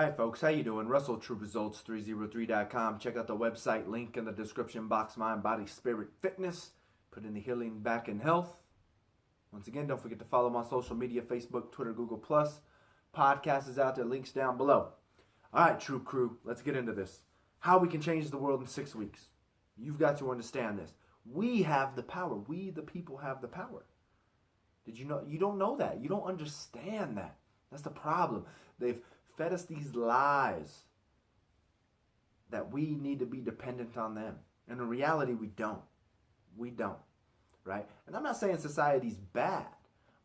right, folks, how you doing? Russell, TrueResults303.com. Check out the website, link in the description box. Mind, body, spirit, fitness. Put in the healing back in health. Once again, don't forget to follow my social media, Facebook, Twitter, Google+. Podcast is out there, links down below. All right, True Crew, let's get into this. How we can change the world in 6 weeks. You've got to understand this. We have the power. We, the people, have the power. Did you know? You don't know that. You don't understand that. That's the problem. They've fed us these lies that we need to be dependent on them. And in reality, we don't. We don't. Right? And I'm not saying society's bad,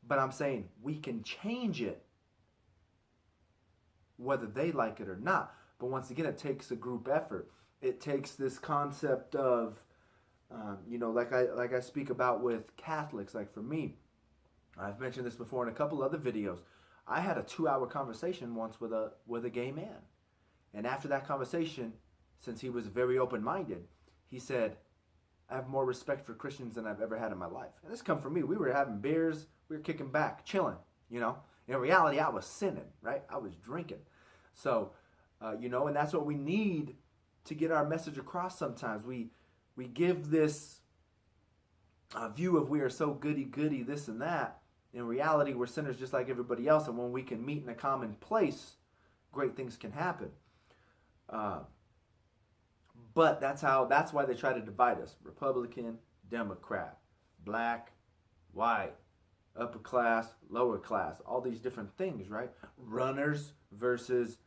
but I'm saying we can change it whether they like it or not. But once again, it takes a group effort. It takes this concept of, like I speak about with Catholics. Like for me, I've mentioned this before in a couple other videos. I had a 2-hour conversation once with a gay man. And after that conversation, since he was very open-minded, he said, I have more respect for Christians than I've ever had in my life. And this come from me. We were having beers. We were kicking back, chilling, In reality, I was sinning, right? I was drinking. So, and that's what we need to get our message across sometimes. We give this view of we are so goody-goody, this and that. In reality, we're sinners just like everybody else. And when we can meet in a common place, great things can happen. But that's why they try to divide us. Republican, Democrat, black, white, upper class, lower class, all these different things, right? Runners versus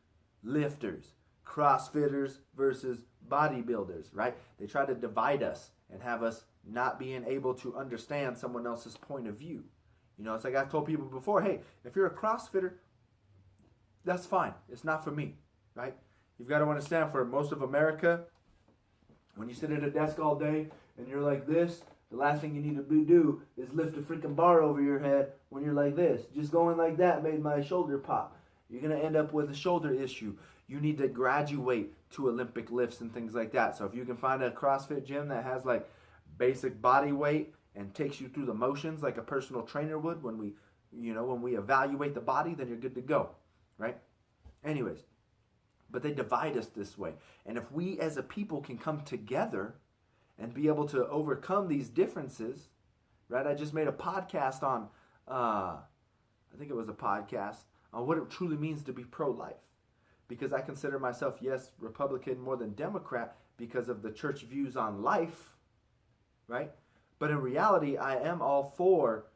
lifters, CrossFitters versus bodybuilders, right? They try to divide us and have us not being able to understand someone else's point of view. It's like I told people before, hey, if you're a CrossFitter, that's fine. It's not for me, right? You've got to understand, for most of America, when you sit at a desk all day and you're like this, the last thing you need to do is lift a freaking bar over your head when you're like this. Just going like that made my shoulder pop. You're going to end up with a shoulder issue. You need to graduate to Olympic lifts and things like that. So if you can find a CrossFit gym that has like basic body weight and takes you through the motions like a personal trainer would when we evaluate the body, then you're good to go, right? Anyways, but they divide us this way. And if we as a people can come together and be able to overcome these differences, right? I just made a podcast on, I think it was a podcast on what it truly means to be pro-life. Because I consider myself, yes, Republican more than Democrat because of the church views on life, right? But in reality, I am all for,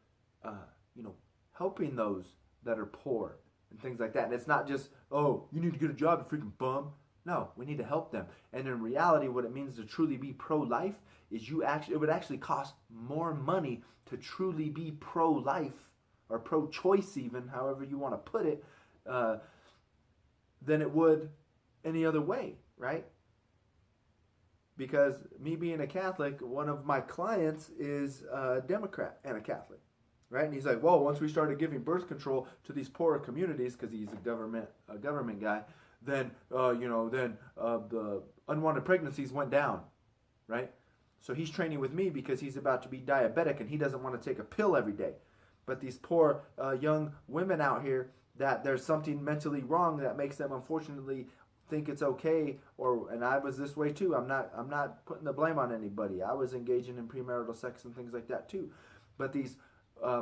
helping those that are poor and things like that. And it's not just, oh, you need to get a job, you freaking bum. No, we need to help them. And in reality, what it means to truly be pro-life is it would actually cost more money to truly be pro-life or pro-choice even, however you want to put it, than it would any other way, right? Because me being a Catholic, one of my clients is a Democrat and a Catholic, right? And he's like, well, once we started giving birth control to these poorer communities, because he's a government guy, then the unwanted pregnancies went down, right? So he's training with me because he's about to be diabetic and he doesn't want to take a pill every day. But these poor young women out here, that there's something mentally wrong that makes them unfortunately think it's okay, and I was this way too. I'm not putting the blame on anybody. I was engaging in premarital sex and things like that too. But these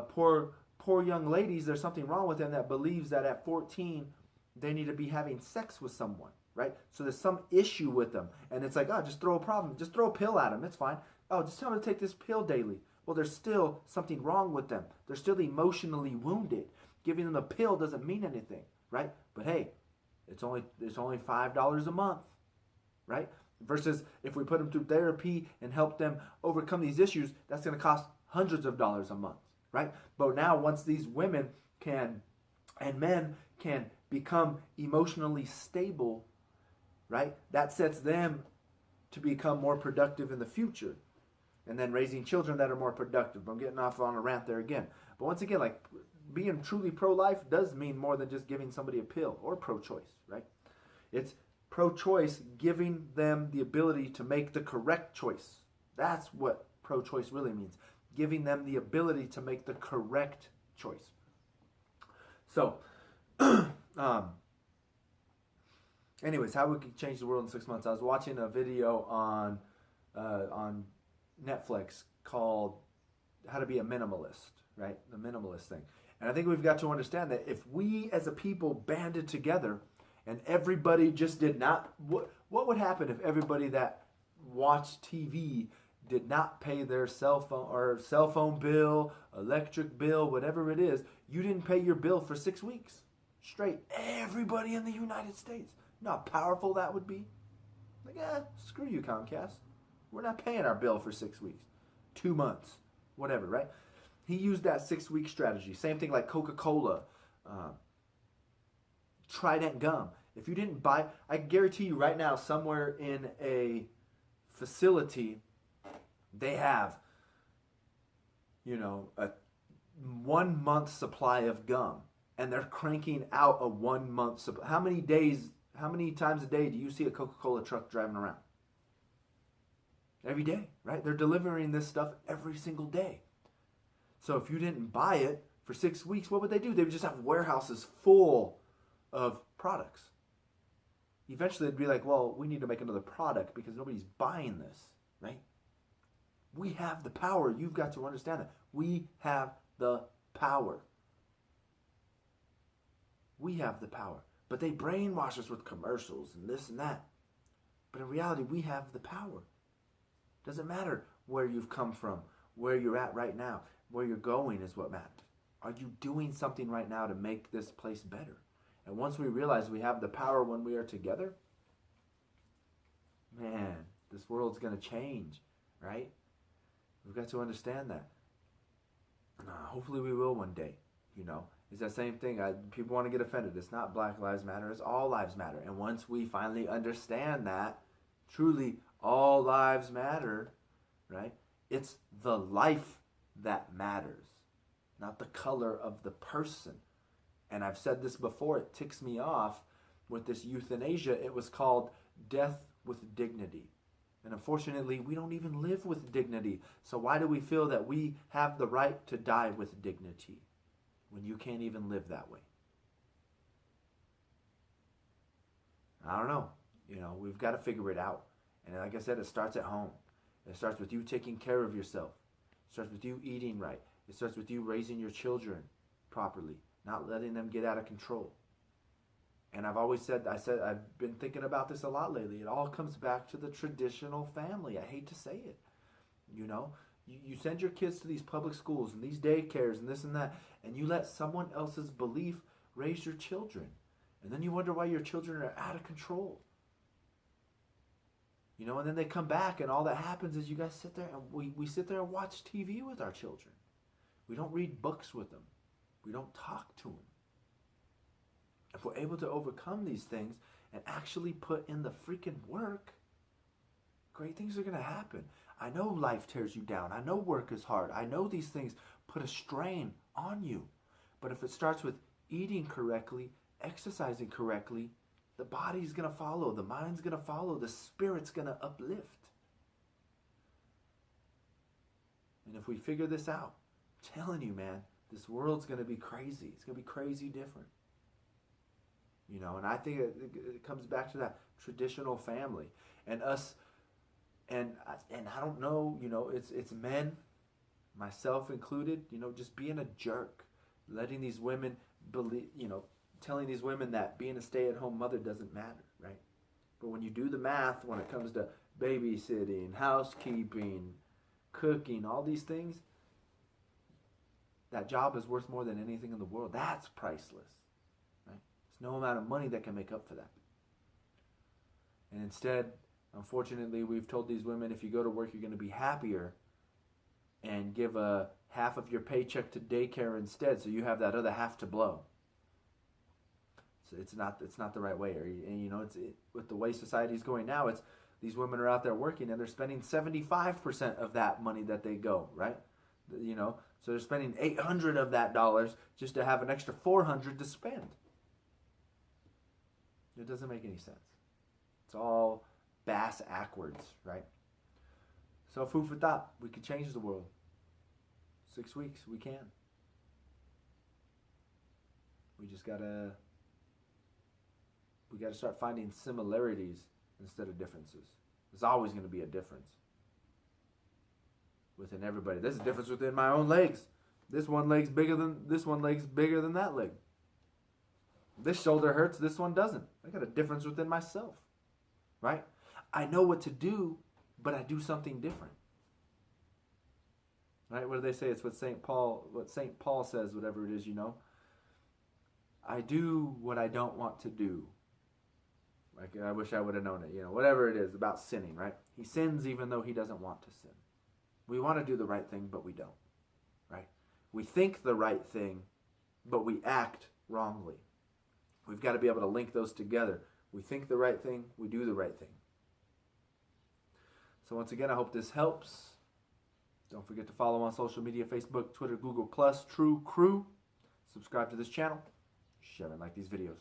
poor young ladies, there's something wrong with them that believes that at 14 they need to be having sex with someone, right? So there's some issue with them, and it's like, oh, just throw a pill at them. It's fine. Oh, just tell them to take this pill daily. Well, there's still something wrong with them. They're still emotionally wounded. Giving them a pill doesn't mean anything, right? But hey, it's only $5 a month, right? Versus if we put them through therapy and help them overcome these issues, that's going to cost hundreds of dollars a month, right? But now once these women and men can become emotionally stable, right? That sets them to become more productive in the future. And then raising children that are more productive. I'm getting off on a rant there again. But once again, like, being truly pro-life does mean more than just giving somebody a pill, or pro-choice, right? It's pro-choice giving them the ability to make the correct choice. That's what pro-choice really means. Giving them the ability to make the correct choice. So, Anyways, how we could change the world in 6 months. I was watching a video on Netflix called "How to Be a Minimalist," right? The minimalist thing. And I think we've got to understand that if we as a people banded together and everybody just did not, what would happen if everybody that watched TV did not pay their cell phone bill, electric bill, whatever it is? You didn't pay your bill for 6 weeks straight. Everybody in the United States. You know how powerful that would be? Like, screw you, Comcast. We're not paying our bill for 6 weeks, 2 months, whatever, right? He used that 6-week strategy. Same thing like Coca-Cola, Trident gum. If you didn't buy, I guarantee you right now, somewhere in a facility, they have, a 1 month supply of gum, and they're cranking out a 1 month supply. How many times a day do you see a Coca-Cola truck driving around? Every day, right? They're delivering this stuff every single day. So if you didn't buy it for 6 weeks, what would they do? They would just have warehouses full of products. Eventually they'd be like, well, we need to make another product because nobody's buying this, right? We have the power. You've got to understand that. We have the power. We have the power. But they brainwash us with commercials and this and that. But in reality, we have the power. Doesn't matter where you've come from, where you're at right now. Where you're going is what matters. Are you doing something right now to make this place better? And once we realize we have the power when we are together, man, this world's going to change, right? We've got to understand that. Hopefully we will one day, It's that same thing. People want to get offended. It's not Black Lives Matter. It's all lives matter. And once we finally understand that, truly all lives matter, right? It's the life that matters, not the color of the person. And I've said this before, it ticks me off with this euthanasia. It was called death with dignity. And unfortunately, we don't even live with dignity. So why do we feel that we have the right to die with dignity when you can't even live that way? I don't know. We've got to figure it out. And like I said, it starts at home. It starts with you taking care of yourself. It starts with you eating right. It starts with you raising your children properly, not letting them get out of control. And I've always said, I've been thinking about this a lot lately. It all comes back to the traditional family. I hate to say it. You send your kids to these public schools and these daycares and this and that, and you let someone else's belief raise your children. And then you wonder why your children are out of control. And then they come back and all that happens is you guys sit there and we sit there and watch TV with our children. We don't read books with them. We don't talk to them. If we're able to overcome these things and actually put in the freaking work, great things are going to happen. I know life tears you down. I know work is hard. I know these things put a strain on you. But if it starts with eating correctly, exercising correctly, the body's going to follow. The mind's going to follow. The spirit's going to uplift. And if we figure this out, I'm telling you, man, this world's going to be crazy. It's going to be crazy different. And I think it comes back to that traditional family. And us, and I don't know, it's men, myself included, just being a jerk. Letting these women believe, telling these women that being a stay-at-home mother doesn't matter, right? But when you do the math, when it comes to babysitting, housekeeping, cooking, all these things, that job is worth more than anything in the world. That's priceless, right? There's no amount of money that can make up for that. And instead, unfortunately, we've told these women, if you go to work, you're going to be happier, and give a half of your paycheck to daycare instead, so you have that other half to blow. So it's not the right way. And with the way society's going now, it's these women are out there working and they're spending 75% of that money that they go, right? So they're spending $800 of that dollars just to have an extra $400 to spend. It doesn't make any sense. It's all bass backwards, right? So food for thought. We could change the world. 6 weeks, we can. We got to start finding similarities instead of differences. There's always going to be a difference within everybody. There's a difference within my own legs. This one leg's bigger than that leg. This shoulder hurts, this one doesn't. I got a difference within myself, right? I know what to do, but I do something different. Right? What do they say? It's what St. Paul says, whatever it is, I do what I don't want to do. Like, I wish I would have known it. Whatever it is about sinning, right? He sins even though he doesn't want to sin. We want to do the right thing, but we don't, right? We think the right thing, but we act wrongly. We've got to be able to link those together. We think the right thing, we do the right thing. So once again, I hope this helps. Don't forget to follow on social media, Facebook, Twitter, Google+, True Crew. Subscribe to this channel. Share and like these videos.